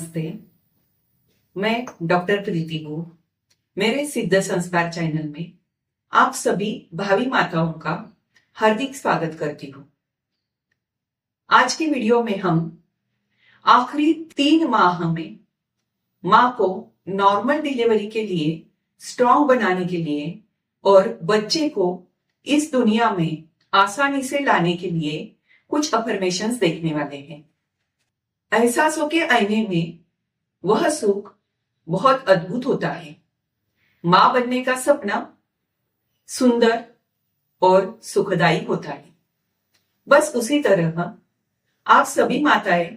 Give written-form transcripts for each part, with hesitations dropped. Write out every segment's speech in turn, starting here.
नमस्ते। मैं डॉक्टर प्रीति हूँ। मेरे सिद्ध संस्कार चैनल में आप सभी भावी माताओं का हार्दिक स्वागत करती हूँ। आज की वीडियो में हम आखिरी 3 माह में माँ को नॉर्मल डिलीवरी के लिए स्ट्रॉन्ग बनाने के लिए और बच्चे को इस दुनिया में आसानी से लाने के लिए कुछ अफर्मेशंस देखने वाले हैं। एहसासों के आईने में वह सुख बहुत अद्भुत होता है। मां बनने का सपना सुंदर और सुखदायी होता है। बस उसी तरह आप सभी माताएं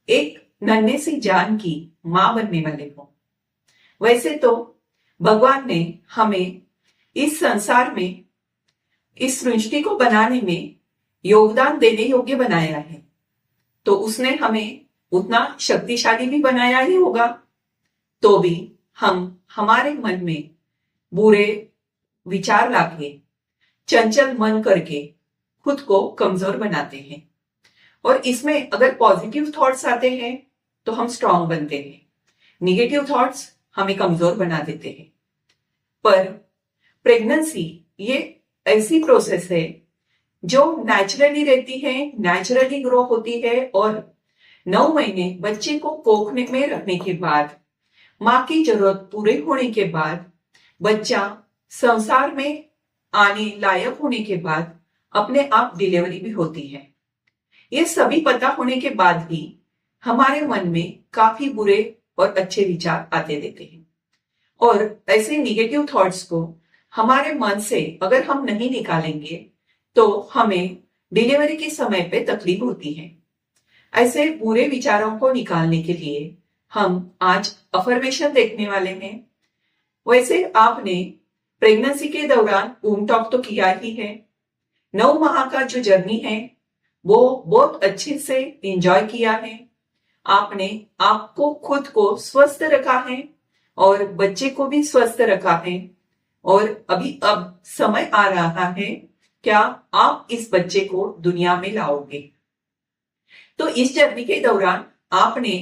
एक नन्हे सी जान की मां बनने वाले हो। वैसे तो भगवान ने हमें इस संसार में इस सृष्टि को बनाने में योगदान देने योग्य बनाया है, तो उसने हमें उतना शक्तिशाली भी बनाया ही होगा। तो भी हम हमारे मन में बुरे विचार लाके चंचल मन करके खुद को कमजोर बनाते हैं, और इसमें अगर पॉजिटिव थॉट्स आते हैं तो हम स्ट्रांग बनते हैं, निगेटिव थॉट्स हमें कमजोर बना देते हैं। पर प्रेगनेंसी ये ऐसी प्रोसेस है जो नेचुरली रहती है, नेचुरली ग्रो होती है, और 9 महीने बच्चे को कोख में रखने के बाद, माँ की जरूरत पूरे होने के बाद, बच्चा संसार में आने लायक होने के बाद अपने आप डिलीवरी भी होती है। ये सभी पता होने के बाद भी हमारे मन में काफी बुरे और अच्छे विचार आते रहते हैं, और ऐसे निगेटिव थॉट्स को हमारे मन से अगर हम नहीं निकालेंगे तो हमें डिलीवरी के समय पे तकलीफ होती है। ऐसे बुरे विचारों को निकालने के लिए हम आज अफर्मेशन देखने वाले हैं। वैसे आपने प्रेगनेंसी के दौरान वूम टॉक तो किया ही है। 9 माह का जो जर्नी है वो बहुत अच्छे से एंजॉय किया है। आपने आपको खुद को स्वस्थ रखा है और बच्चे को भी स्वस्थ रखा है, और अब समय आ रहा है, क्या आप इस बच्चे को दुनिया में लाओगे। तो इस जर्नी के दौरान आपने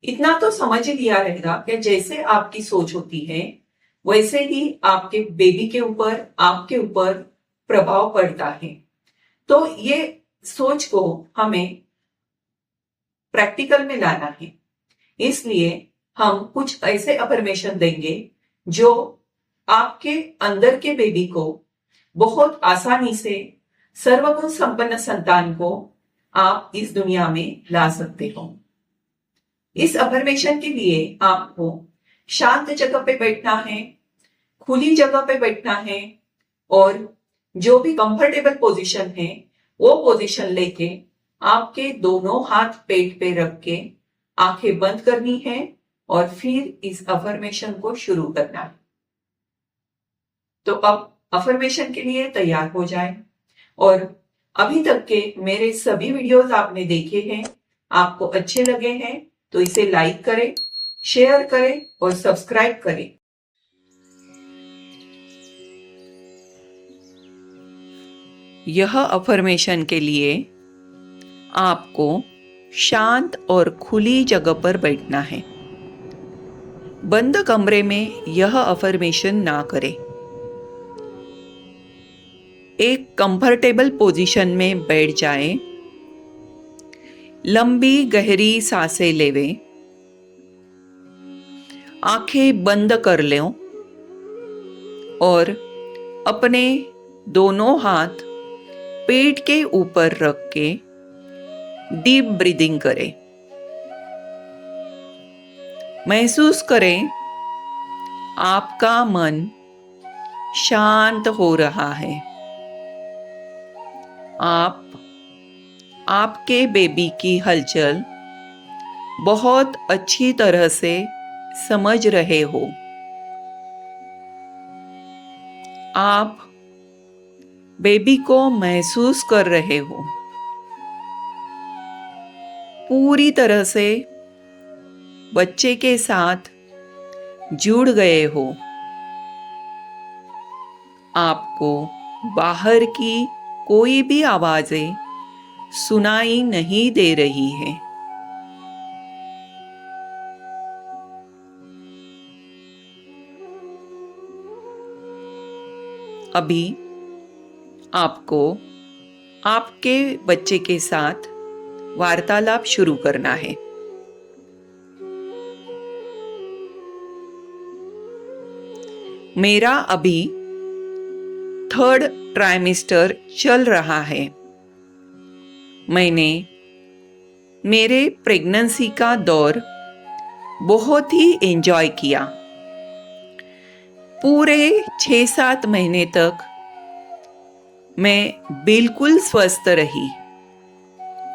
इतना तो समझ लिया रहेगा कि जैसे आपकी सोच होती है वैसे ही आपके बेबी के ऊपर, आपके ऊपर प्रभाव पड़ता है। तो ये सोच को हमें प्रैक्टिकल में लाना है। इसलिए हम कुछ ऐसे अफर्मेशन देंगे जो आपके अंदर के बेबी को बहुत आसानी से, सर्वगुण संपन्न संतान को आप इस दुनिया में ला सकते हो। इस अफर्मेशन के लिए आपको शांत जगह पे बैठना है, खुली जगह पे बैठना है, और जो भी कंफर्टेबल पोजीशन है वो पोजीशन लेके आपके दोनों हाथ पेट पे रख के आंखें बंद करनी है और फिर इस अफर्मेशन को शुरू करना है। तो अब अफर्मेशन के लिए तैयार हो जाए। और अभी तक के मेरे सभी वीडियोस आपने देखे हैं, आपको अच्छे लगे हैं तो इसे लाइक करें, शेयर करें और सब्सक्राइब करें। यह अफर्मेशन के लिए आपको शांत और खुली जगह पर बैठना है। बंद कमरे में यह अफर्मेशन ना करें। एक कंफर्टेबल पोजीशन में बैठ जाएं, लंबी गहरी सांसें लेवें, आंखें बंद कर लें और अपने दोनों हाथ पेट के ऊपर रख के डीप ब्रीदिंग करें। महसूस करें आपका मन शांत हो रहा है। आप आपके बेबी की हलचल बहुत अच्छी तरह से समझ रहे हो। आप बेबी को महसूस कर रहे हो, पूरी तरह से बच्चे के साथ जुड़ गए हो। आपको बाहर की कोई भी आवाजें सुनाई नहीं दे रही है। अभी आपको आपके बच्चे के साथ वार्तालाप शुरू करना है। मेरा अभी 3rd ट्राइमेस्टर चल रहा है। मैंने मेरे प्रेगनेंसी का दौर बहुत ही एंजॉय किया। पूरे 6-7 महीने तक मैं बिल्कुल स्वस्थ रही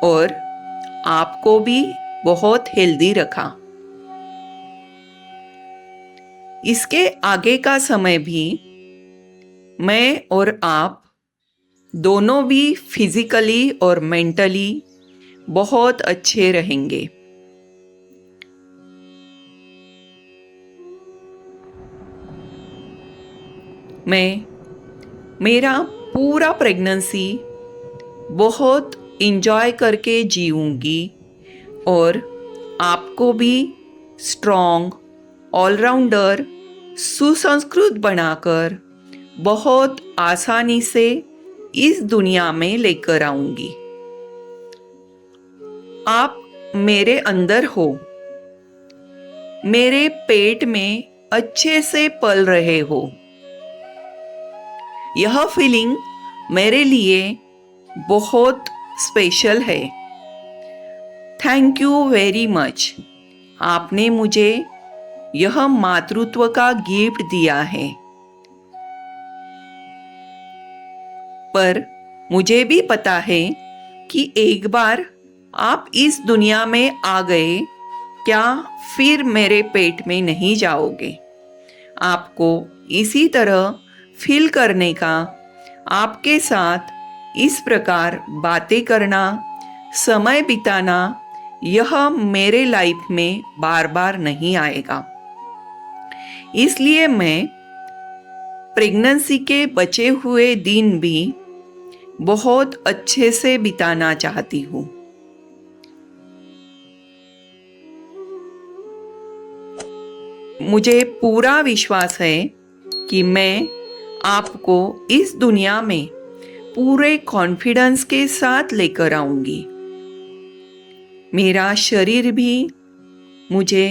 और आपको भी बहुत हेल्दी रखा। इसके आगे का समय भी मैं और आप दोनों भी फिजिकली और मेंटली बहुत अच्छे रहेंगे। मैं मेरा पूरा प्रेगनेंसी बहुत इंजॉय करके जीऊंगी और आपको भी स्ट्रॉन्ग, ऑलराउंडर, सुसंस्कृत बनाकर बहुत आसानी से इस दुनिया में लेकर आऊंगी। आप मेरे अंदर हो, मेरे पेट में अच्छे से पल रहे हो। यह फीलिंग मेरे लिए बहुत स्पेशल है। Thank you very much. आपने मुझे यह मातृत्व का गिफ्ट दिया है। पर मुझे भी पता है कि एक बार आप इस दुनिया में आ गए, क्या फिर मेरे पेट में नहीं जाओगे। आपको इसी तरह फील करने का, आपके साथ इस प्रकार बातें करना, समय बिताना, यह मेरे लाइफ में बार बार नहीं आएगा। इसलिए मैं प्रेगनेंसी के बचे हुए दिन भी बहुत अच्छे से बिताना चाहती हूँ। मुझे पूरा विश्वास है कि मैं आपको इस दुनिया में पूरे कॉन्फिडेंस के साथ लेकर आऊंगी। मेरा शरीर भी मुझे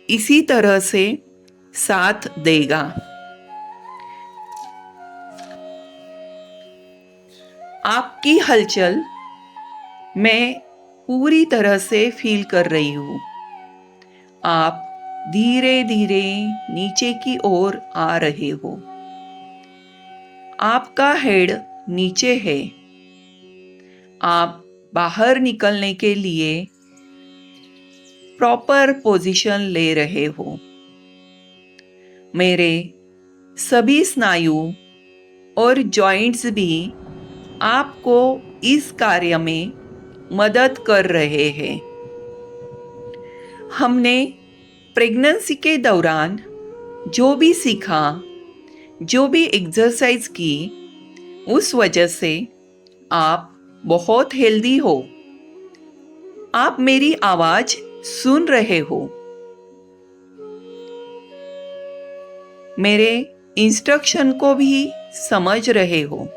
इसी तरह से साथ देगा। आपकी हलचल मैं पूरी तरह से फील कर रही हूँ। आप धीरे धीरे नीचे की ओर आ रहे हो। आपका हेड नीचे है। आप बाहर निकलने के लिए प्रॉपर पोजीशन ले रहे हो। मेरे सभी स्नायु और जॉइंट्स भी आपको इस कार्य में मदद कर रहे हैं। हमने प्रेगनेंसी के दौरान जो भी सीखा, जो भी एक्सरसाइज की, उस वजह से आप बहुत हेल्दी हो। आप मेरी आवाज सुन रहे हो। मेरे इंस्ट्रक्शन को भी समझ रहे हो।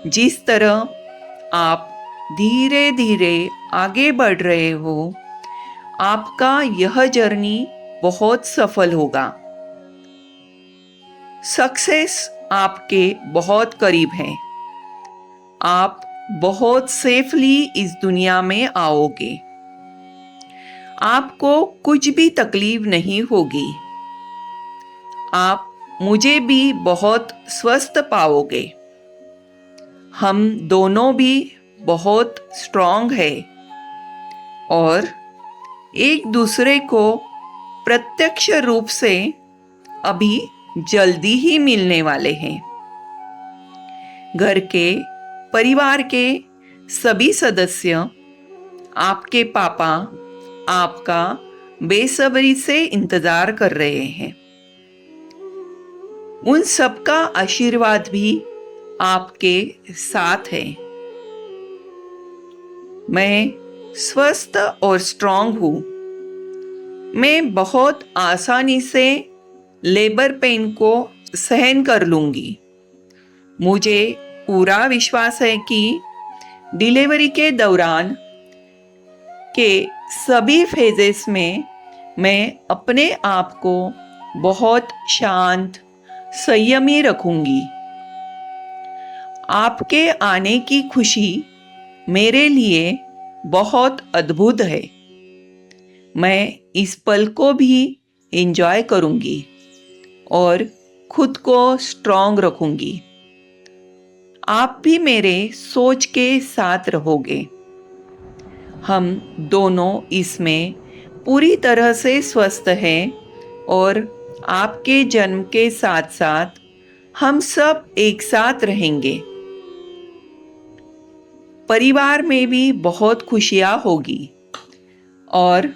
जिस तरह आप धीरे धीरे आगे बढ़ रहे हो, आपका यह जर्नी बहुत सफल होगा। सक्सेस आपके बहुत करीब है। आप बहुत सेफली इस दुनिया में आओगे। आपको कुछ भी तकलीफ नहीं होगी। आप मुझे भी बहुत स्वस्थ पाओगे। हम दोनों भी बहुत स्ट्रांग है और एक दूसरे को प्रत्यक्ष रूप से अभी जल्दी ही मिलने वाले हैं। घर के परिवार के सभी सदस्य, आपके पापा आपका बेसब्री से इंतजार कर रहे हैं। उन सबका आशीर्वाद भी आपके साथ है। मैं स्वस्थ और स्ट्रांग हूँ। मैं बहुत आसानी से लेबर पेन को सहन कर लूंगी। मुझे पूरा विश्वास है कि डिलीवरी के दौरान के सभी फेजेस में मैं अपने आप को बहुत शांत, संयमी रखूंगी। आपके आने की खुशी मेरे लिए बहुत अद्भुत है। मैं इस पल को भी एंजॉय करूंगी और खुद को स्ट्रॉन्ग रखूंगी। आप भी मेरे सोच के साथ रहोगे। हम दोनों इसमें पूरी तरह से स्वस्थ हैं और आपके जन्म के साथ साथ हम सब एक साथ रहेंगे। परिवार में भी बहुत खुशियाँ होगी और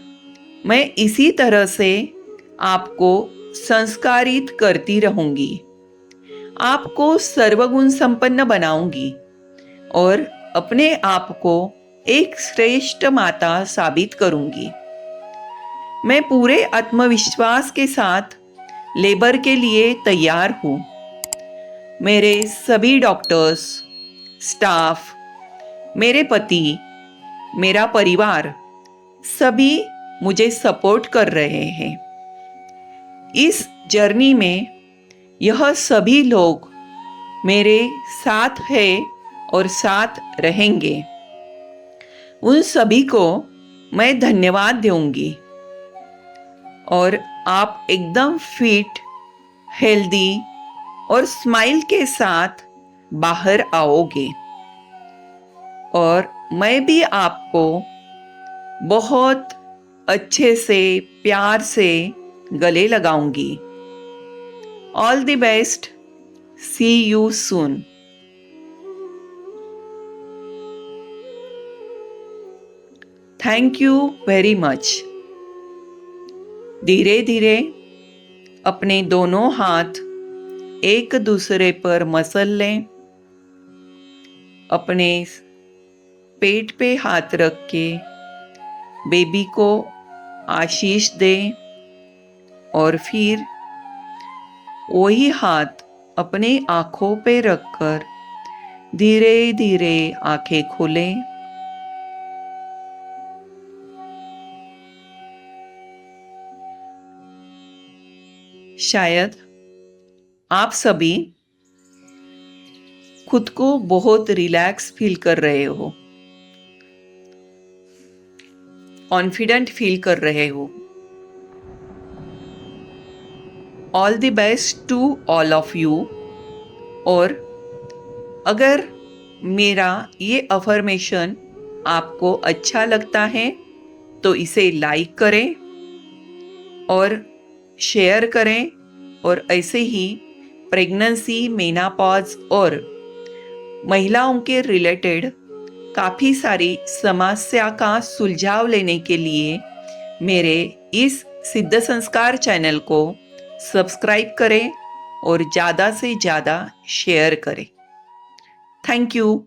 मैं इसी तरह से आपको संस्कारित करती रहूंगी। आपको सर्वगुण संपन्न बनाऊंगी और अपने आप को एक श्रेष्ठ माता साबित करूंगी। मैं पूरे आत्मविश्वास के साथ लेबर के लिए तैयार हूँ। मेरे सभी डॉक्टर्स, स्टाफ, मेरे पति, मेरा परिवार सभी मुझे सपोर्ट कर रहे हैं। इस जर्नी में यह सभी लोग मेरे साथ हैं और साथ रहेंगे। उन सभी को मैं धन्यवाद दूंगी और आप एकदम फिट, हेल्दी और स्माइल के साथ बाहर आओगे और मैं भी आपको बहुत अच्छे से, प्यार से गले लगाऊंगी। All the best, see you soon. Thank you very much. धीरे धीरे अपने दोनों हाथ एक दूसरे पर मसल लें। अपने पेट पे हाथ रख के बेबी को आशीष दें और फिर वही हाथ अपने आँखों पे रखकर धीरे धीरे आंखें खोलें। शायद आप सभी खुद को बहुत रिलैक्स फील कर रहे हो, कॉन्फिडेंट फील कर रहे हो। All the best to all of you. और अगर मेरा ये अफर्मेशन आपको अच्छा लगता है तो इसे लाइक करें और शेयर करें और ऐसे ही प्रेगनेंसी, मेनोपॉज और महिलाओं के रिलेटेड काफ़ी सारी समस्या का सुलझाव लेने के लिए मेरे इस सिद्ध संस्कार चैनल को सब्सक्राइब करें और ज़्यादा से ज़्यादा शेयर करें। Thank you.